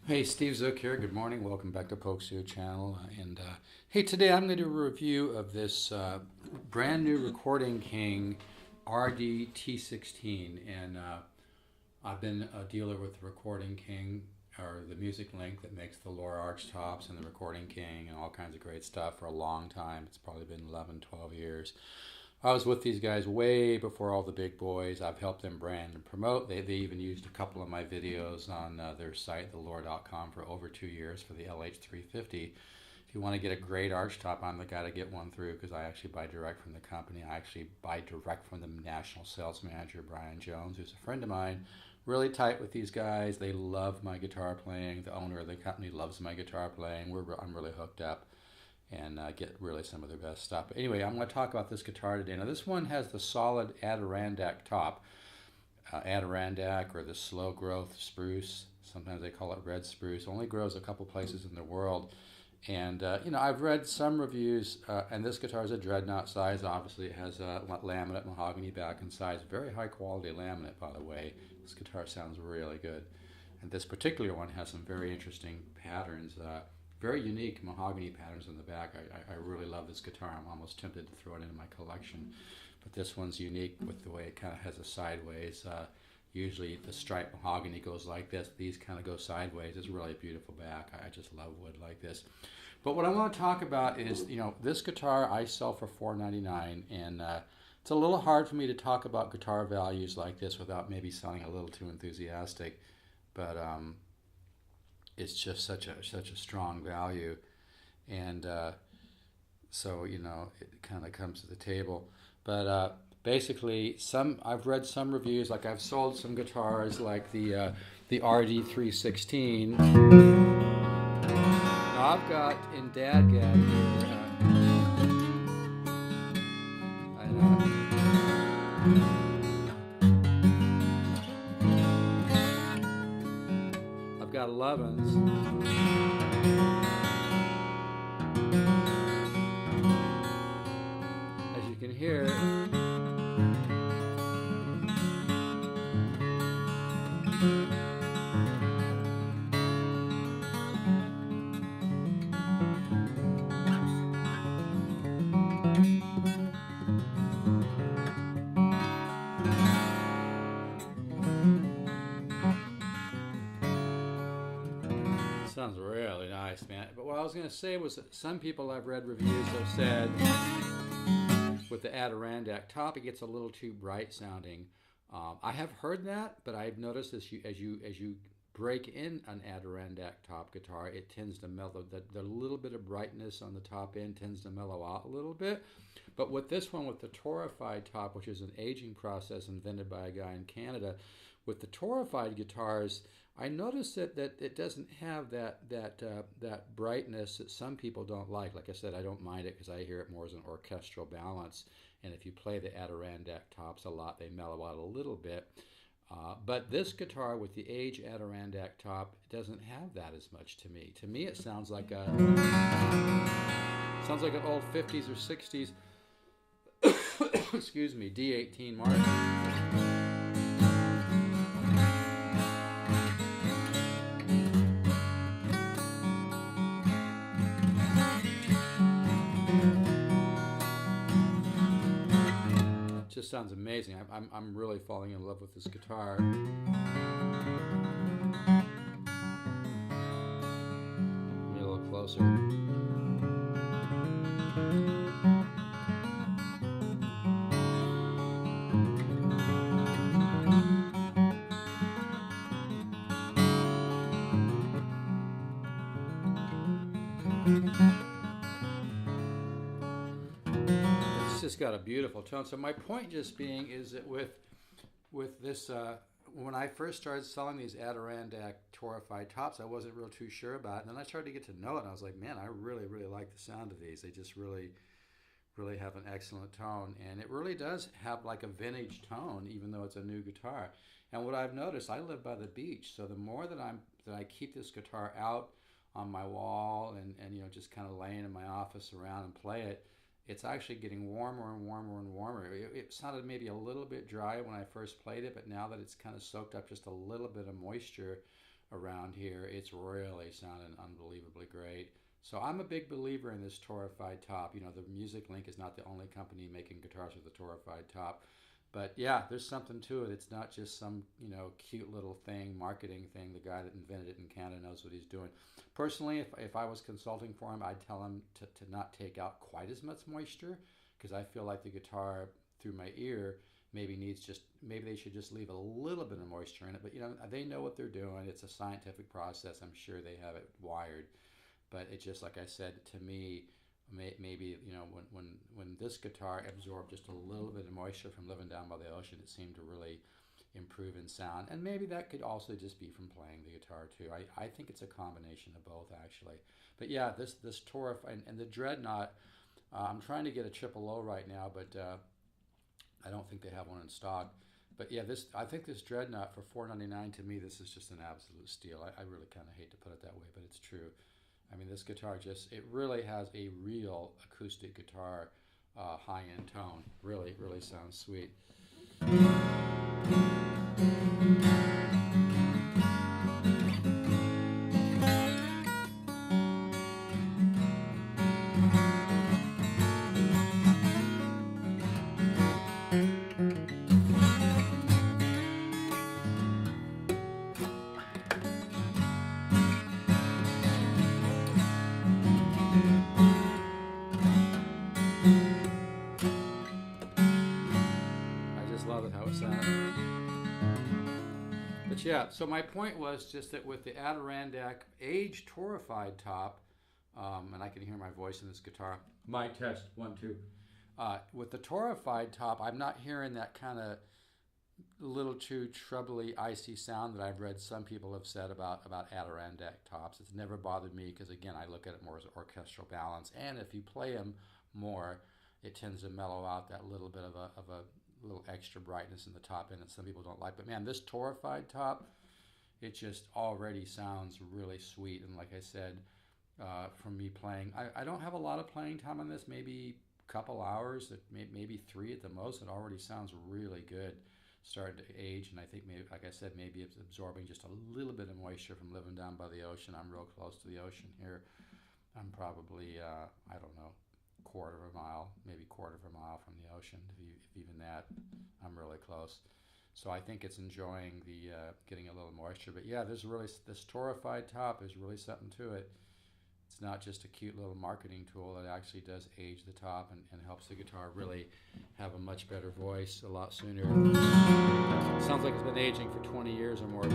Hey, Steve Zook here. Good morning. Welcome back to Polkzoo channel. Hey, today I'm going to do a review of this brand new Recording King RD T16. I've been a dealer with the Recording King, or the Music Link that makes the lower arch tops and the Recording King and all kinds of great stuff for a long time. It's probably been 11, 12 years. I was with these guys way before all the big boys. I've helped them brand and promote. They even used a couple of my videos on their site, thelore.com, for over 2 years for the LH350. If you want to get a great arch top, I'm the guy to get one through because I actually buy direct from the company. I actually buy direct from the national sales manager, Brian Jones, who's a friend of mine. Really tight with these guys. They love my guitar playing. The owner of the company loves my guitar playing. I'm really hooked up and get really some of their best stuff. But anyway, I'm going to talk about this guitar today. Now, this one has the solid Adirondack top, Adirondack, or the slow growth spruce. Sometimes they call it red spruce. Only grows a couple places in the world. And I've read some reviews, and this guitar is a dreadnought size. Obviously, it has a laminate mahogany back and sides. Very high quality laminate, by the way. This guitar sounds really good. And this particular one has some very interesting patterns. Very unique mahogany patterns in the back. I really love this guitar. I'm almost tempted to throw it into my collection. But this one's unique with the way it kind of has a sideways. Usually the striped mahogany goes like this. These kind of go sideways. It's really a beautiful back. I just love wood like this. But what I want to talk about is, this guitar I sell for $4.99, and it's a little hard for me to talk about guitar values like this without maybe sounding a little too enthusiastic. But it's just such a strong value, and so it kind of comes to the table. But basically, I've read some reviews. Like, I've sold some guitars like the RD316. Now I've got in Dadgad here. I know. I've got 11s. As you can hear, sounds really nice, man. But what I was going to say was that some people I've read reviews have said with the Adirondack top, it gets a little too bright sounding. I have heard that, but I've noticed as you break in an Adirondack top guitar, it tends to mellow. The little bit of brightness on the top end tends to mellow out a little bit. But with this one, with the Torrefied top, which is an aging process invented by a guy in Canada, with the Torrefied guitars, I noticed that it doesn't have that brightness that some people don't like. Like I said, I don't mind it because I hear it more as an orchestral balance. And if you play the Adirondack tops a lot, they mellow out a little bit. But this guitar with the age Adirondack top doesn't have that as much to me. To me, it sounds like an old 50s or 60s, excuse me, D18 Martin. Just sounds amazing. I'm really falling in love with this guitar. Get a little closer. It's just got a beautiful tone. So my point just being is that with this, when I first started selling these Adirondack Torrified tops, I wasn't real too sure about it. And then I started to get to know it, and I was like, man, I really, really like the sound of these. They just really, really have an excellent tone. And it really does have like a vintage tone, even though it's a new guitar. And what I've noticed, I live by the beach, so the more that I keep this guitar out on my wall and just kind of laying in my office around and play it, it's actually getting warmer and warmer and warmer. It sounded maybe a little bit dry when I first played it, but now that it's kind of soaked up just a little bit of moisture around here. It's really sounding unbelievably great. So I'm a big believer in this Torrefied top. You know, the Music Link is not the only company making guitars with the Torrefied top. But yeah, there's something to it. It's not just some, you know, cute little thing, marketing thing. The guy that invented it in Canada knows what he's doing. Personally, if I was consulting for him, I'd tell him to not take out quite as much moisture, because I feel like the guitar through my ear maybe they should just leave a little bit of moisture in it. But, you know, they know what they're doing. It's a scientific process. I'm sure they have it wired. But it's just like I said, to me, maybe, you know, when this guitar absorbed just a little bit of moisture from living down by the ocean, it seemed to really improve in sound. And maybe that could also just be from playing the guitar too. I think it's a combination of both, actually. But yeah, this Torrified and the Dreadnought, I'm trying to get a triple O right now, but I don't think they have one in stock. But yeah, I think this Dreadnought for $4.99, to me, this is just an absolute steal. I really kind of hate to put it that way, but it's true. I mean, this guitar it really has a real acoustic guitar, high-end tone. Really, really sounds sweet. Love it how it sounds. But yeah, so my point was just that with the Adirondack aged Torrified top, and I can hear my voice in this guitar. Mic test, 1, 2. With the Torrified top, I'm not hearing that kind of little too trebly, icy sound that I've read some people have said about Adirondack tops. It's never bothered me because, again, I look at it more as orchestral balance. And if you play them more, it tends to mellow out that little bit of a little extra brightness in the top end that some people don't like. But man, this Torrefied top, it just already sounds really sweet. And like I said, from me playing, I don't have a lot of playing time on this, maybe a couple hours, maybe 3 at the most. It already sounds really good, starting to age. And I think maybe, like I said, maybe it's absorbing just a little bit of moisture from living down by the ocean. I'm real close to the ocean here. I'm probably, I don't know, quarter of a mile, maybe quarter of a mile from the ocean, if even that. I'm really close. So I think it's enjoying the getting a little moisture. But yeah, this Torrefied top is really something to it. It's not just a cute little marketing tool. It actually does age the top and helps the guitar really have a much better voice a lot sooner. It sounds like it's been aging for 20 years or more.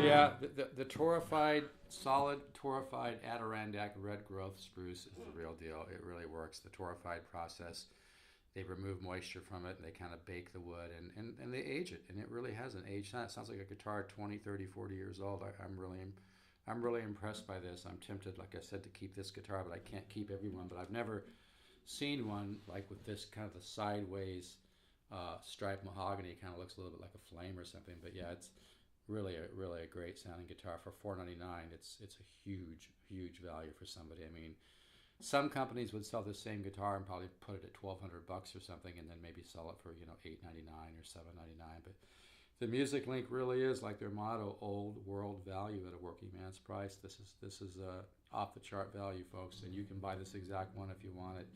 Yeah, the Torrefied, solid Torrefied Adirondack red growth spruce is the real deal. It really works. The Torrefied process, they remove moisture from it and they kind of bake the wood and they age it, and it really has an age. It sounds like a guitar 20, 30, 40 years old. I'm really impressed by this. I'm tempted, like I said, to keep this guitar, but I can't keep every one. But I've never seen one like with this kind of the sideways striped mahogany. It kind of looks a little bit like a flame or something. But yeah, it's really a great sounding guitar for $4.99. It's a huge value for somebody. I mean, some companies would sell the same guitar and probably put it at $1,200 or something, and then maybe sell it for $8.99 or $7.99. But The music link really is like their motto: old world value at a working man's price. This is off the chart value, folks, and you can buy this exact one if you want it.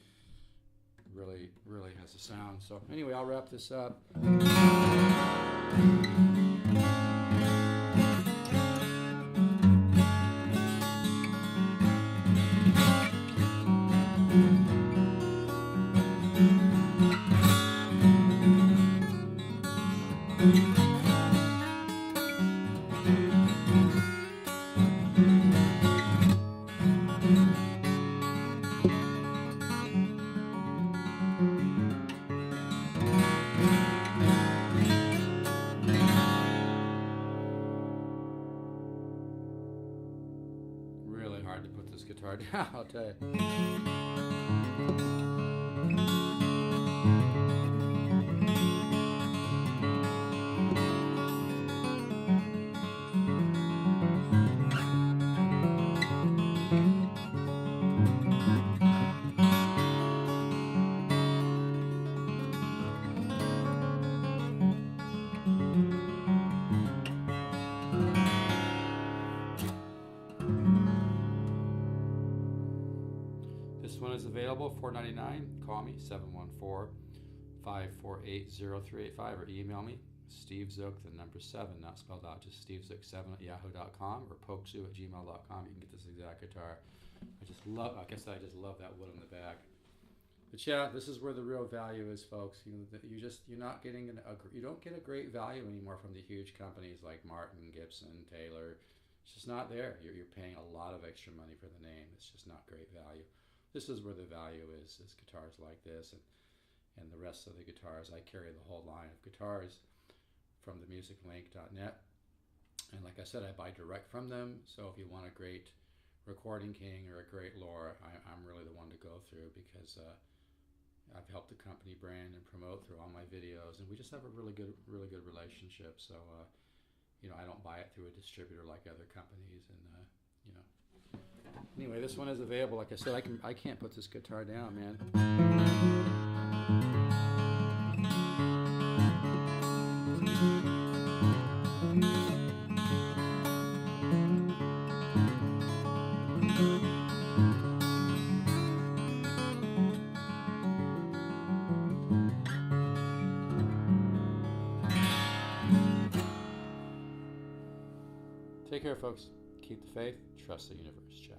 Really, really has a sound. So anyway, I'll wrap this up. Really hard to put this guitar down, I'll tell you. This one is available, $4.99. Call me, 714-548-0385, or email me, stevezook, the number 7, not spelled out, just stevezook7 at yahoo.com, or polkzoo@gmail.com. You can get this exact guitar. Like I said, I just love that wood on the back. But yeah, this is where the real value is, folks. You don't get a great value anymore from the huge companies like Martin, Gibson, Taylor. It's just not there. You're paying a lot of extra money for the name. It's just not great value. This is where the value is guitars like this and the rest of the guitars. I carry the whole line of guitars from themusiclink.net. And like I said, I buy direct from them. So if you want a great recording king or a great lure, I'm really the one to go through, because I've helped the company brand and promote through all my videos, and we just have a really good relationship. So I don't buy it through a distributor like other companies, and Anyway, this one is available. Like I said, I can't put this guitar down, man. Take care, folks. Keep the faith. Trust the universe. Ciao.